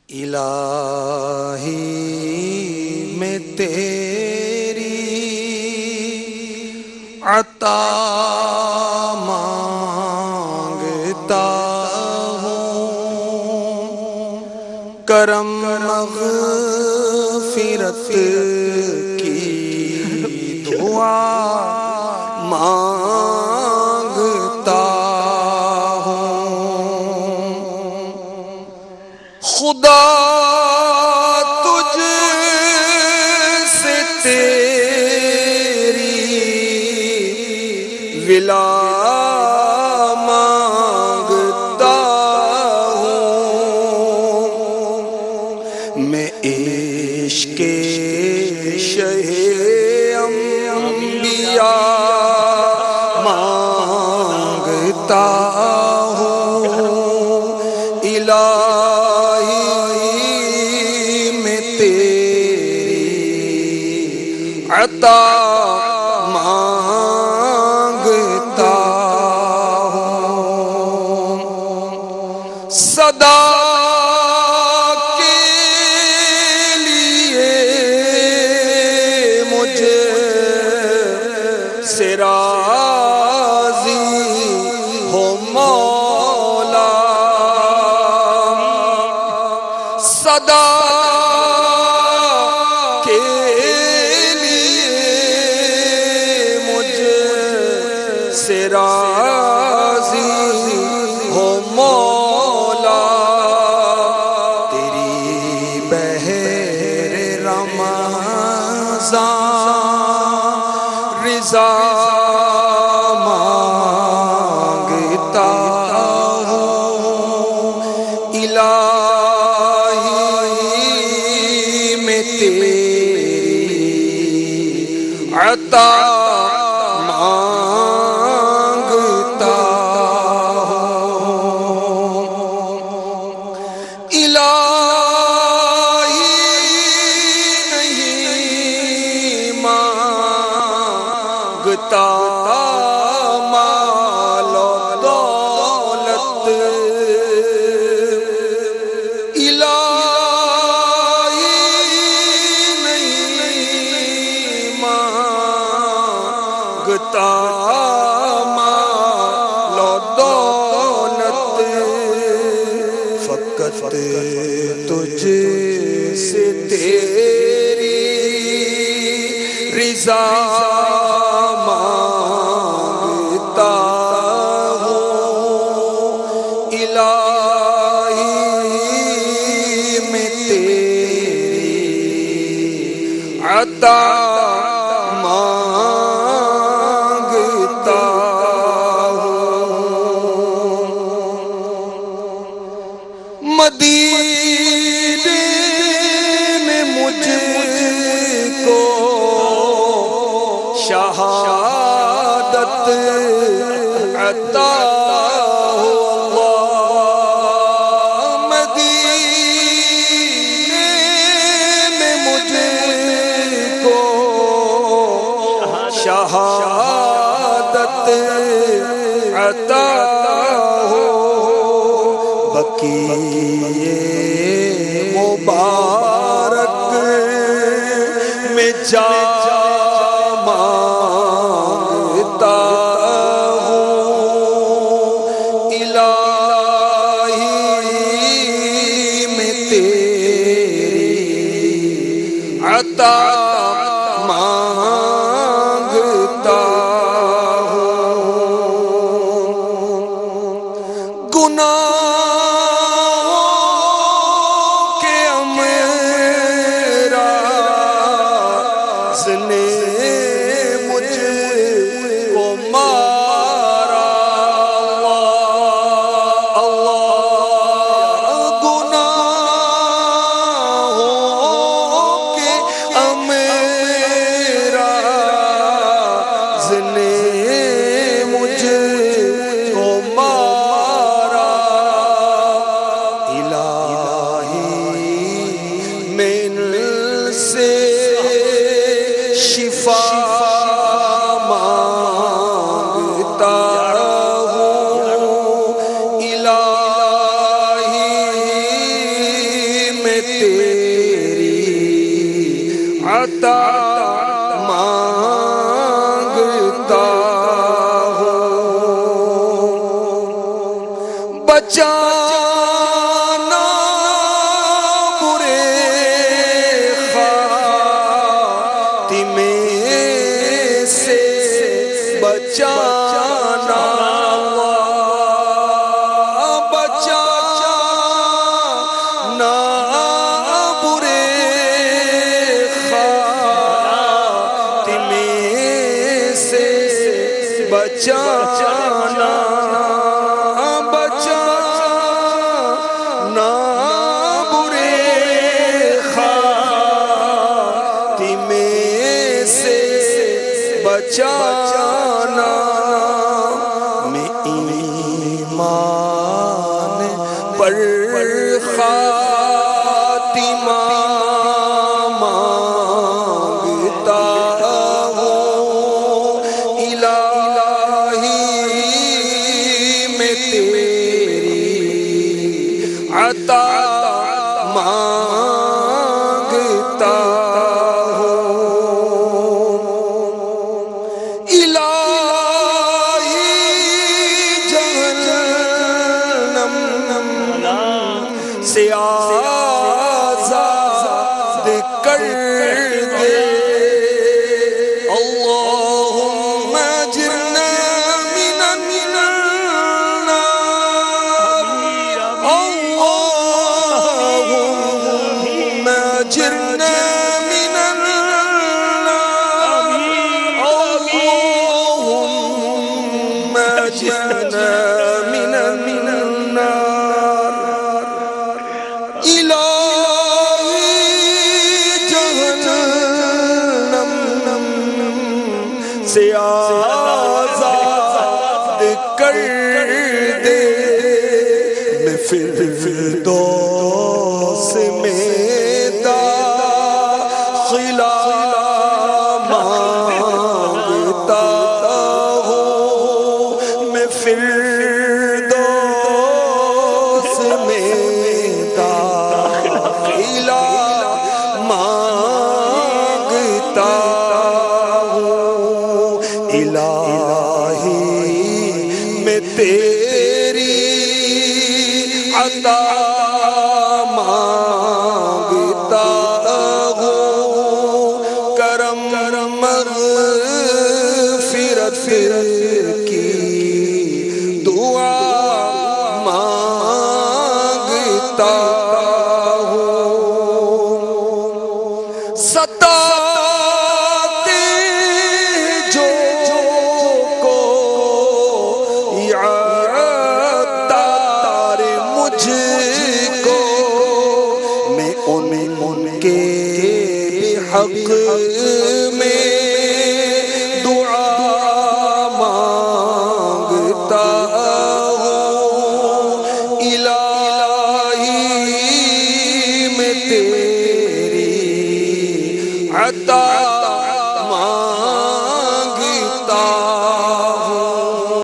الہی میں تیری عطا مانگتا ہوں، کرم مغفرت کی دعا مانگتا ہوں۔ خدا تجھ سے تیری ولا مانگتا ہوں، میں عشق شہ انبیاء مانگتا ہوں۔ الہی میں تیری عطا مانگتا ہوں، صدا کے لیے مجھے سے راضی ہو مولا، صدا کے لیے مجھے سے راضی ہو مولا، تیری بہر رمضان رضا مانگتا ہوں، الہی میں تیری عطا مانگتا ہوں، الہی نہیں مانگتا مال و دولت، الہی نہیں مانگتا مال و دولت، فقط تجھ سے تیری رضا مانگتا ہوں، الہی میں تیری عطا مانگتا ہوں، مدینے میں مجھ کو شہادت عطا ہو اللہ، مدینے میں مجھ کو شہادت عطا ہو، بقیع مبارک میں جا مانگتا ہوں، الہی میں تیری عطا مانگتا ہوں، گناہوں کے امراض نے مجھ کو مارا، اللہ گناہوں کے امراض میں تیری عطا مانگتا ہوں، بچانا برے خاتمے سے، بچانا بچانا برے خاتمے سے، بچانا بچانا برے خاتمے سے، بچانا میں ایمان پر خاتمہ مانگتا ہوں، الہی میں تیری عطا مانگتا ہوں، الہی جہنم سے آزاد کر دے، اللہم اجرنا من النار، اللہم اجرنا من النار، اللہم اجرنا من النار، الہی جہنم سے آزاد کر دے، میں فردوس میں داخلہ مانگتا ہوں، میں فردوس میں داخلہ مانگتا ہوں، الہی میں تیری عطا مانگتا ہوں، کرم مغفرت کی دعا مانگتا ہوں، ستاتے جو کو عطار مجھ کو، میں ان کے حق میں دعا مانگتا ہوں، الہی میں تیری عطا